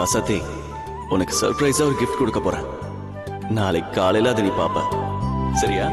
ராசாத்தி, உனக்கு சர்ப்ரைஸா ஒரு கிஃப்ட் கொடுக்க போறேன். நாளைக்கு காலையில அதை நீ பாப்ப. சரியா?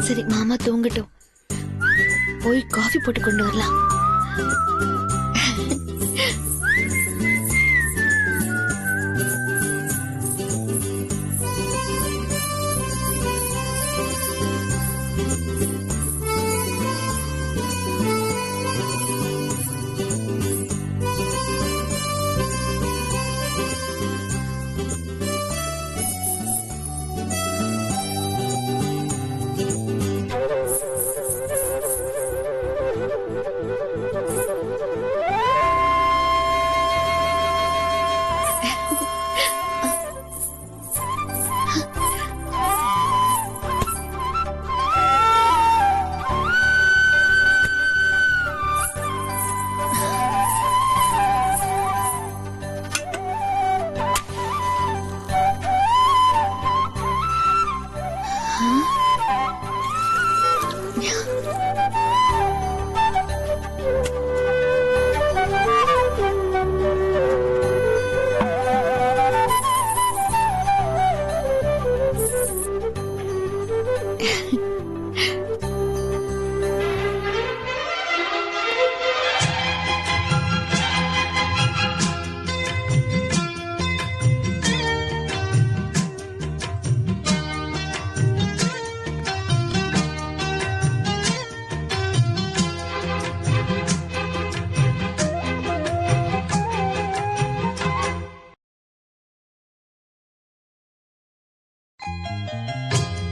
சரி, மாமா தூங்கட்டும், போய் காஃபி போட்டு கொண்டு வரலாம்.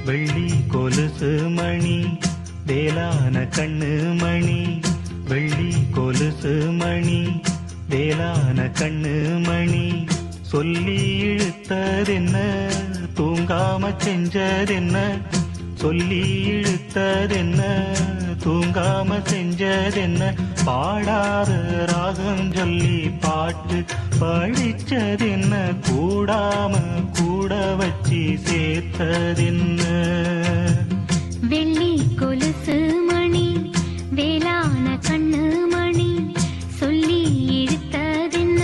வெள்ளி கொலுசு மணி வேளான கண்ணு மணி, வெள்ளி கொலுசு மணி வேளான கண்ணு மணி, சொல்லி இழுத்ததென்ன தூங்காம செஞ்சதென்ன, சொல்லி இழுத்ததென்ன தூங்காம செஞ்சதென்ன, பாடாத ராகம் சொல்லி பாட்டு படிச்சதென்ன, கூடாம கூட வச்சு சேர்த்ததென்ன. வெள்ளி கொலுசு மணி வேளான கண்ணு மணி, சொல்லி இழுத்ததென்ன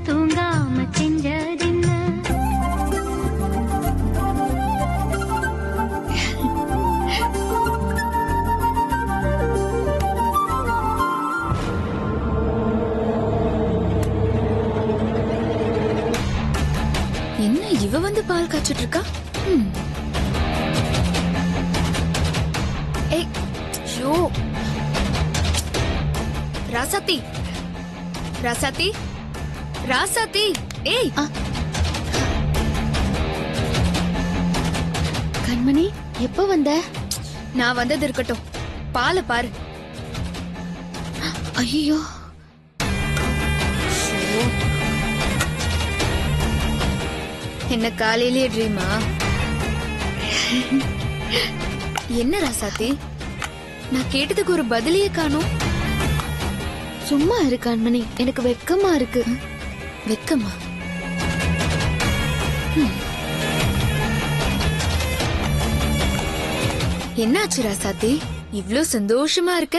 தூங்காம செஞ்சதென்ன. என்ன இவ வந்து பால் காய்ச்சிட்டு இருக்கா? ஏய், ஷோ ராசாத்தி, ராசாத்தி, ராசாத்தி, ஏய் கண்மணி, எப்ப வந்த? நான் வந்தது இருக்கட்டும், பாலை பாரு. ஐயோ, என்ன காலையிலேயே ட்ரீமா? என்ன ராசாத்தி, நான் கேட்டதுக்கு ஒரு பதிலையே காணோம். சும்மா இரு கண்மணி, எனக்கு வெக்கமா இருக்கு. வெக்கமா? என்னாச்சு ராசாத்தி, இவ்ளோ சந்தோஷமா இருக்க?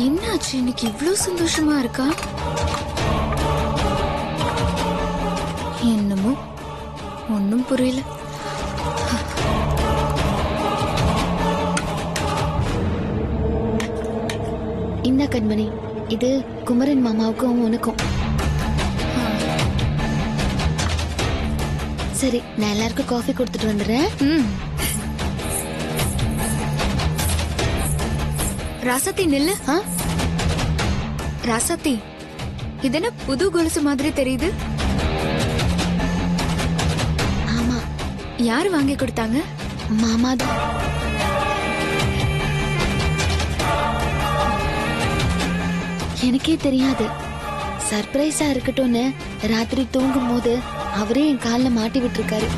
என்னாச்சு இன்னைக்கு இவ்ளோ சந்தோஷமா இருக்கா? என்னமோ ஒன்னும் புரியல. இந்த இந்தா கண்மணி, இது குமரன் மாமாவுக்கும் உனக்கும். சரி, நான் எல்லாருக்கும் காஃபி கொடுத்துட்டு வந்துடுறேன். ராசாத்தி நில்லு. ராசாத்தி, இது என்ன புது கொலுசு மாதிரி தெரியுது? ஆமா, யாரு வாங்கி கொடுத்தாங்க? மாமா தான். எனக்கே தெரியாது. சர்ப்ரைஸா இருக்கட்டும்னு ராத்திரி தூங்கும் போது அவரே என் கால்ல மாட்டி விட்டுருக்காரு.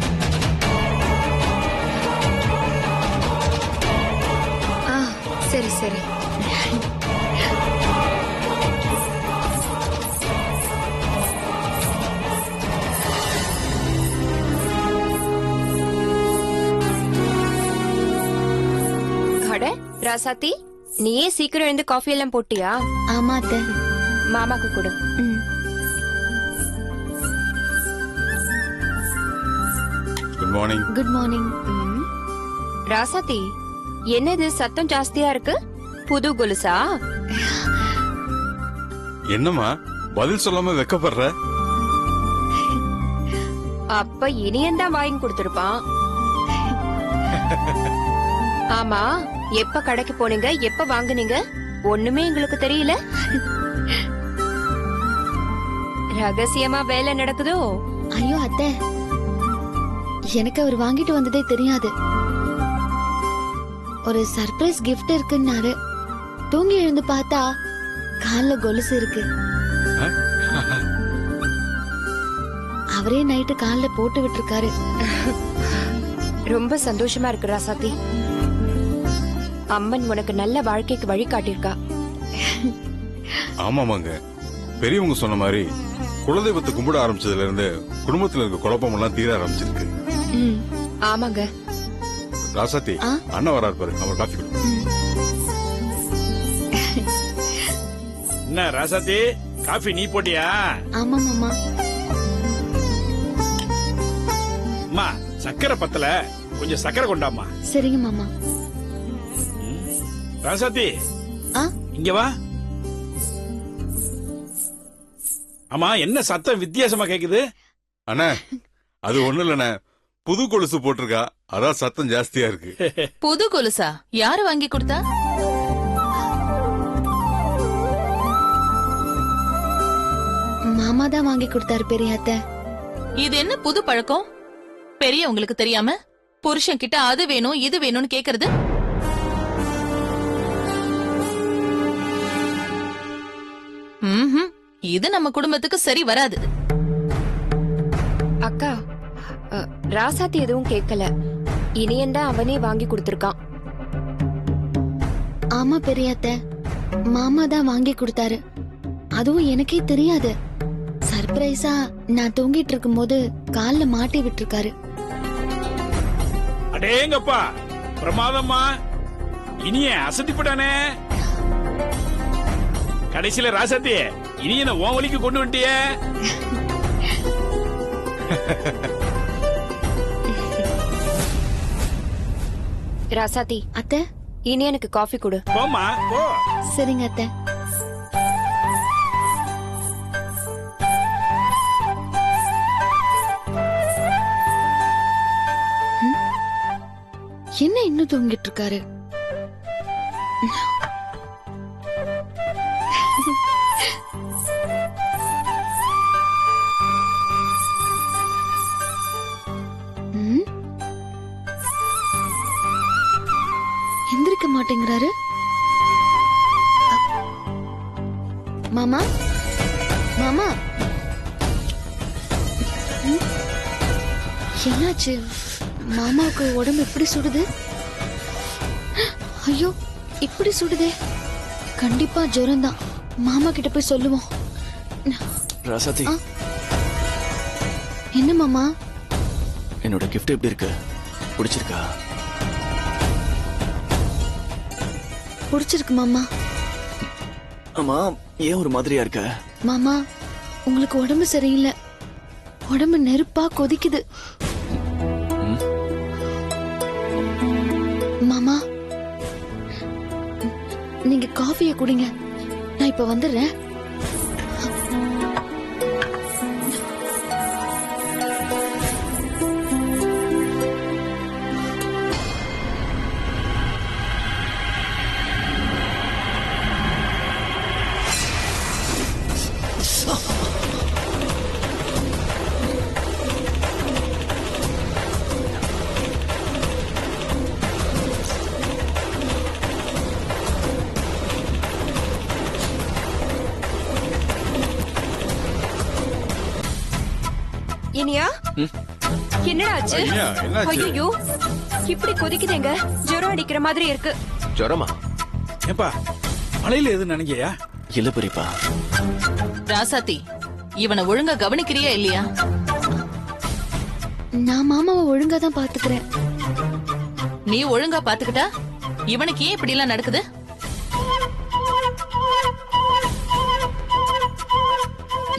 சரி சரி. அட ராசாத்தி, நீயே சீக்கிரம் எழுந்து காஃபி எல்லாம் போட்டியா? ஆமா அத்தை. மாமாக்கு கொடு. Good morning. Good morning. Rasathi, என்னது சத்தம் ஜாஸ்தியா இருக்கு? புது கொலுசா? என்னம்மா பதில் சொல்லாம வெக்கப்படுற? அப்ப இனியன் வாங்கி கொடுத்திருப்பான். ஆமா, எப்ப கடைக்கு போனீங்க, எப்ப வாங்குனீங்க? ஒண்ணுமே எங்களுக்கு தெரியல. ரகசியமா வேலை நடக்குதோ? ஐயோ அத்தை, எனக்கு அவர் வாங்கிட்டு வந்ததே தெரியாது. ஒரு சர்ப்ரைஸ் gift இருக்குன்னாரு. தூங்கி எழுந்து பார்த்தா கால்ல கொலுசு இருக்கு. அவரே நைட்டு கால்ல போட்டு விட்டுருக்காரு. ரொம்ப சந்தோஷமா இருக்கு ராசாத்தி. அம்மன் உனக்கு நல்ல வாழ்க்கைக்கு வழி காட்டியிருக்கா. ஆமாமாங்க, பெரியவங்க சொன்ன மாதிரி குலதெய்வத்தை கும்பிட ஆரம்பிச்சதுல இருந்து குடும்பத்துல இருக்க குழப்பம் எல்லாம் தீர ஆரம்பிச்சிருக்கு. ஆமாங்க. ராசாத்தி, அண்ணா வராரு பாரு, அவர் காஃபி கொடு. என்ன ராசாத்தி, காஃபி நீ போட்டியா? ஆமா மாமா. அம்மா, சக்கரை பத்தல, கொஞ்சம் சக்கரை கொண்டாமா. சரிங்க மாமா. ராசாத்தி, ஆ? இங்க வா. ஆமா, என்ன சத்தம் வித்தியாசமா கேக்குது? அண்ணா, அது ஒண்ணு இல்லண்ணே, புது கொலுசு போட்டிருக்கா, அதான் சத்தம் ஜாஸ்தியா இருக்கு. புது கொலுசா? யாரு வாங்கி கொடுத்தா? மாமா தான் வாங்கி கொடுத்தாரு பெரியாத்த. இது என்ன புது பழக்கம்? பெரியவங்களுக்கு தெரியாம புருஷன் கிட்ட அது வேணும் இது வேணும்னு கேக்குறது? இது நம்ம குடும்பத்துக்கு சரி வராது. அக்கா, ராசாத்தி எதுவும் கேட்கல. இனியன் தான் அவனே வாங்கி கொடுத்திருக்கான். ஆமா பெரியாத்த, மாமா தான் வாங்கி கொடுத்தாரு. அதுவும் எனக்கே தெரியாது. சர்ப்ரைஸா நான் தூங்கிட்டு இருக்கும் போது கால்ல மாட்டி விட்டுருக்காரு. அடேங்கப்பா, பிரமாதம்மா. இனிய அசத்திப்பட்டானே. கடைசியில ராசாத்தி, இனியனை உன் வழிக்கு கொண்டு வந்துட்டியே. ராசாத்தி, அத்தை, இனியனுக்கு காஃபி கொடு. போமா போ. சரிங்க அத்தை. என்ன இன்னும் தூங்கிட்டு இருக்காரு? எந்திரிக்க மாட்டேங்கிறாரு. மாமா, மாமா, என்னாச்சு? மாமாவுக்கு உடம்பு இப்படி சுடுது? ஐயோ, இப்படி சுடுதே. கண்டிப்பா ஜுரம் தான். மாமா கிட்ட போய் சொல்லுவோம். ராசாத்தி, என்ன மாமா? என்னோட gift எப்படி இருக்கு? பிடிச்சிருக்கா? பிடிச்சிருக்கு மாமா. ஆமா, ஏன் ஒரு மாதிரியா இருக்க? மாமா, உங்களுக்கு உடம்பு சரியில்லை. உடம்பு நெருப்பா கொதிக்குது. மாமா, நீங்க காஃபிய குடிங்க. நான் இப்ப வந்துடுறேன். இனியா என்னடா ஆச்சு? இனியா, என்னாச்சு? ஐயோ இப்படி கொதிக்குதுங்க, ஜுரம் அடிக்கிற மாதிரி இருக்கு. ஜுரமா? ஏப்பா மழையில எதுவும் நினைக்கியா? இல்ல பெரியப்பா. ராசாத்தி, இவனை ஒழுங்கா கவனிக்கிறியா இல்லையா? நான் மாமாவை ஒழுங்கா தான் பாத்துக்கிறேன். நீ ஒழுங்கா பாத்துக்கிட்டா இவனுக்கு ஏன் இப்படி எல்லாம் நடக்குது?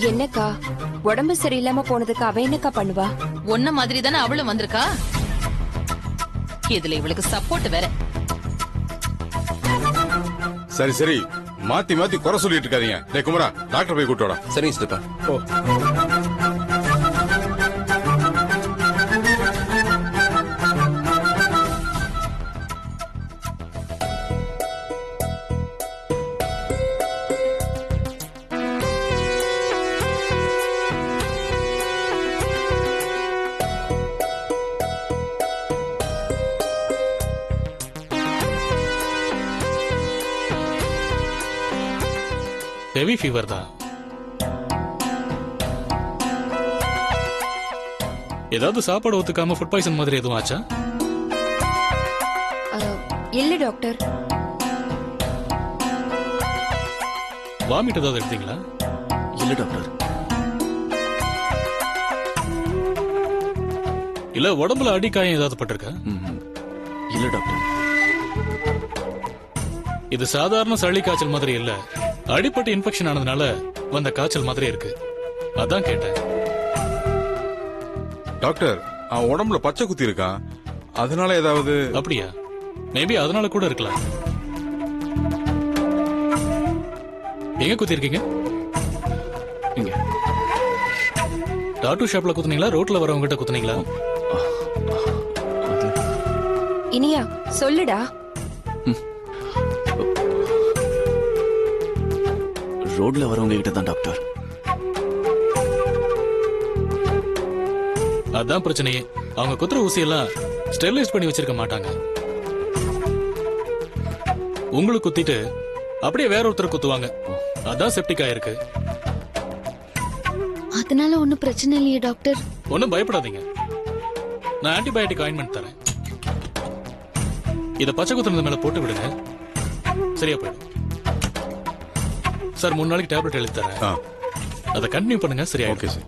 என்னக்கா உடம்பு சரியில்லாம போனதுக்கு அவ என்னக்கா பண்ணுவா? ஒன்ன மாதிரி தானே அவளும் வந்திருக்கா. இதுல இவளுக்கு சப்போர்ட் வேற. சரி சரி, மாத்தி மாத்தி குறை சொல்லிட்டு இருக்காதீங்க. டேய் குமரா, டாக்டர் போய் கூட்டு வாடா. சரிங்க சித்தப்பா. ஓ, ஹெவி ஃபீவர் தான். ஏதாவது சாப்பாடு ஒத்துக்காம ஃபுட் பாய்சன் மாதிரி எதுவும் ஆச்சா? இல்ல டாக்டர். வாமிட் ஏதாவது எடுத்தீங்களா? இல்ல டாக்டர். இல்ல உடம்புல அடிக்காயம் ஏதாவது பட்டிருக்கா? இல்ல டாக்டர். இது சாதாரண சளி காய்ச்சல் மாதிரி இல்ல, அடிப்பட்டு இன்ஃபெக்ஷன் ஆனதுனால வந்த காய்ச்சல் மாதிரி இருக்கு. அதான் கேட்டேன். டாக்டர், அவன் உடம்புல பச்சை குத்தி இருக்கான், அதனால ஏதாவது? அப்படியா? மேபி அதனால கூட இருக்கலாம். எங்க குத்தி இருக்கீங்க? இங்க. டாட்டூ ஷாப்ல குத்துனீங்களா, ரோட்ல வரவங்க கிட்ட குத்துனீங்களா? இனியா சொல்லுடா. ரோட்ல வரவங்க கிட்ட தான் டாக்டர். அதான் பிரச்சனையே. அவங்க குத்துற ஊசி எல்லாம் ஸ்டெரிலைஸ் பண்ணி வச்சிருக்க மாட்டாங்க. உங்களுக்கு குத்திட்டு அப்படியே வேற ஒருத்தர் குத்துவாங்க. அதான் செப்டிக் ஆயிருக்கு. அதனால ஒண்ணும் பிரச்சனை இல்லையே டாக்டர். ஒன்னும் பயப்படாதீங்க. நான் ஆன்டிபயோட்டிக் ஆயின்மெண்ட் தரேன். இத பச்சை குத்துறது மேல போட்டு விடுங்க, சரியா போயிடும். சார் 3 நாளைக்கு டேப்லெட் எழுதி தரேன், அதை கண்டினியூ பண்ணுங்க. சரியா? Okay sir.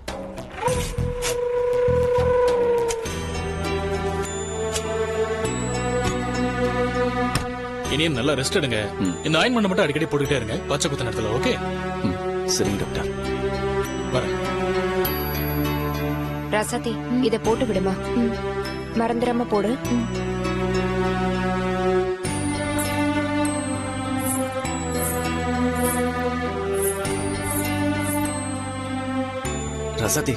இனியும் நல்லா ரெஸ்ட் எடுங்க. இந்த ஆயின்மெண்ட் மட்டும் அடிக்கடி போட்டுக்கிட்டே இருங்க பச்சை குத்து நேரத்துல. ஓகே? சரிங்க டாக்டர். வரேன். ராசாத்தி, இத போட்டு விடுமா, மறந்துடாம போடு. ரசாத்தி,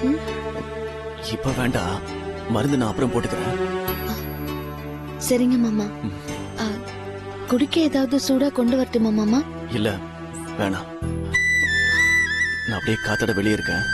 இப்ப வேண்டாம், மருந்து நான் அப்புறம் போட்டுக்கிறேன். சரிங்க மாமா. குடிக்க ஏதாவது சூடா கொண்டு வரட்டுமா மாமா? இல்ல வேணாம், நான் அப்படியே காத்தோட வெளியே இருக்கேன்.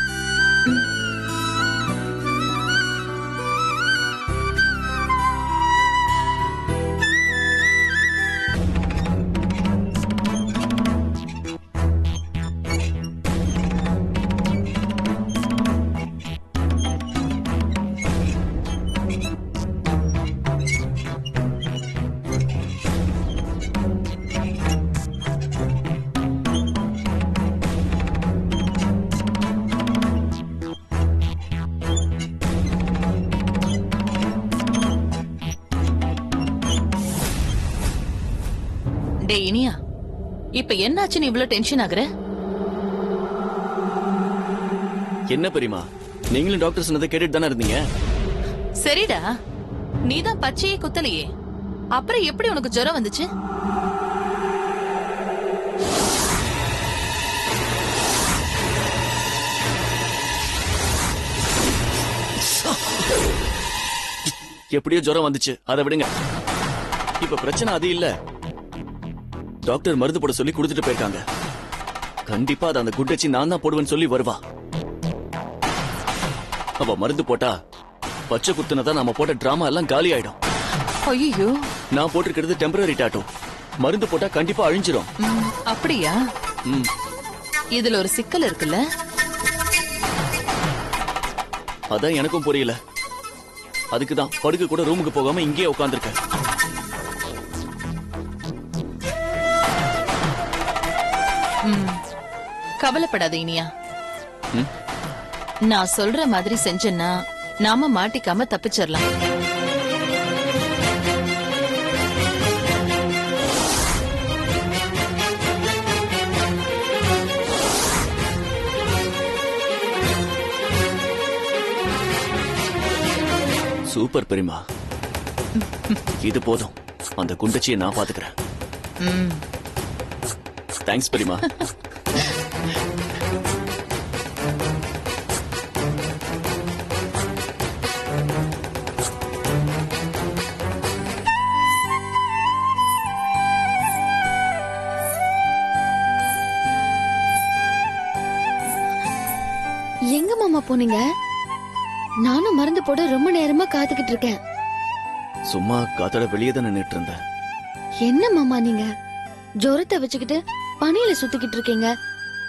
டே இனியா, இப்ப என்னாச்சுன்னு இவ்வளவு டென்ஷன் ஆகுற? என்ன பெரியமா, நீங்களும் டாக்டர் சொன்னதை கேட்டுட்டு தானே இருந்தீங்க? சரிடா, நீதான் பச்சையே குத்தலையே, அப்புறம் எப்படி உனக்கு ஜுரம் வந்துச்சு? எப்படியோ ஜுரம் வந்துச்சு, அதை விடுங்க. இப்ப பிரச்சனை அது இல்ல. டாக்டர் மருந்து போட சொல்லி கொடுத்துட்டு போயிருக்காங்க. கண்டிப்பா அது அந்த குண்டச்சி நான் தான் போடுவேன்னு சொல்லி வருவா. அவ மருந்து போட்டா பச்சை குத்துனதான் நாம போட்ட டிராமா எல்லாம் காலி ஆயிடும். ஐயோ, நான் போட்டிருக்கிறது டெம்பரரி டாட்டோ. மருந்து போட்டா கண்டிப்பா அழிஞ்சிரும். அப்படியா? ம். இதுல ஒரு சிக்கல் இருக்குல்ல. அதான் எனக்கும் புரியல. அதுக்குதான் படுக்க கூட ரூமுக்கு போகாம இங்கேயே உட்கார்ந்திருக்கேன். கவலைப்படாத இனியா. நான் சொல்ற மாதிரி செஞ்சேன்னா நாம மாட்டிக்காம தப்பிச்சிடலாம். சூப்பர் பெரியமா, இது போதும். அந்த குண்டச்சியை நான் பாத்துக்கிறேன். தேங்க்ஸ் பெரியமா. எங்க மாமா போனீங்க? நானும் மருந்து போட ரொம்ப நேரமா காத்துக்கிட்டு இருக்கேன். சும்மா காத்தோட வெளியே தான் நின்னுட்டு இருந்தேன். என்ன மாமா நீங்க ஜுரத்தை வச்சுக்கிட்டு பனியில சுத்திக்கிட்டு இருக்கீங்க?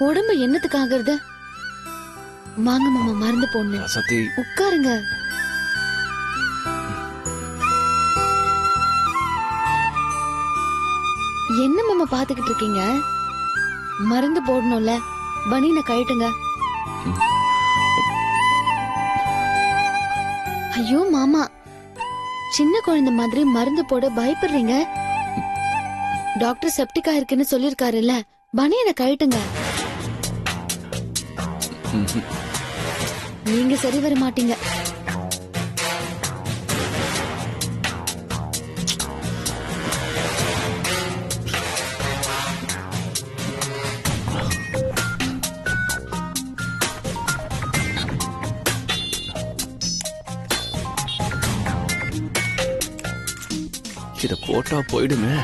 உடம்பு என்னத்துக்கு ஆகுறது? வாங்க மாமா மருந்து போடணும். ரசத்தி, உட்காருங்க. என்ன மாமா பாத்துக்கிட்டு இருக்கீங்க? மருந்து போடணும்ல, பனியனை கழட்டுங்க. ஐயோ மாமா, சின்ன குழந்தை மாதிரி மருந்து போட பயப்படுறீங்க. டாக்டர் செப்டிக்கா இருக்குன்னு சொல்லிருக்காருல்ல, பனியனை கழட்டுங்க. நீங்க சரி வர மாட்டீங்க. இத போட்டா போயிடுமே.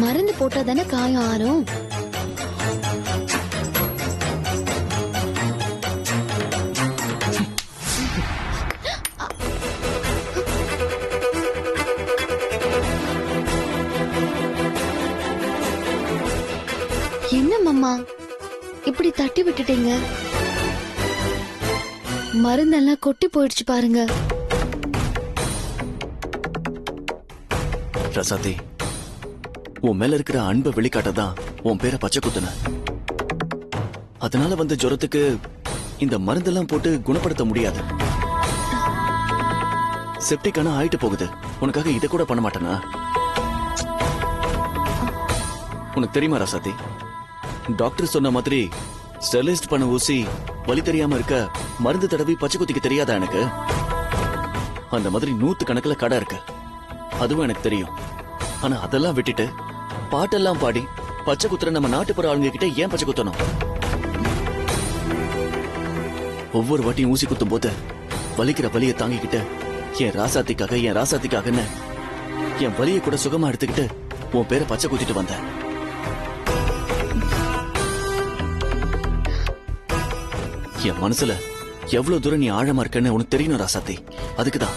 மருந்து போட்டா தானே காயம் ஆறும். என்ன மாமா இப்படி தட்டி விட்டுட்டீங்க? மருந்தெல்லாம் கொட்டி போயிடுச்சு பாருங்க. ரசாத்தி, உன் மேல இருக்கிற அன்பை வெளிக்காட்டதான் உன் பேரை பச்சை குத்துன. அதனால வந்த ஜுரத்துக்கு இந்த மருந்தெல்லாம் போட்டு குணப்படுத்த முடியாது. செப்டிக்கான ஆயிட்டு போகுது. உனக்காக இதை கூட பண்ண மாட்டேனா? உனக்கு தெரியுமா ரசாத்தி, டாக்டர் சொன்ன மாதிரி ஸ்டெர்லைஸ்ட் பண்ண ஊசி வலி தெரியாம இருக்க மருந்து தடவி பச்சை குத்திக்க தெரியாதா எனக்கு? அந்த மாதிரி 100 கணக்குல கடை இருக்கு, அதுவும் எனக்கு தெரியும். ஆனா அதெல்லாம் விட்டுட்டு பாட்டெல்லாம் பாடி பச்சை குத்துற நம்ம நாட்டுப்புற ஆளுங்க கிட்ட ஏன் பச்சை குத்தணும்? ஒவ்வொரு வாட்டியும் ஊசி குத்தும் போது வலிக்கிற வலியை தாங்கிக்கிட்டு என் ராசாத்திக்காகன்னு என் வலியை கூட சுகமா எடுத்துக்கிட்டு உன் பேரை பச்சை குத்திட்டு வந்தேன். என் மனசுல எவ்வளவு தூரம் நீ ஆழமா இருக்கன்னு உனக்கு தெரியணும் ராசாத்தி. அதுக்குதான்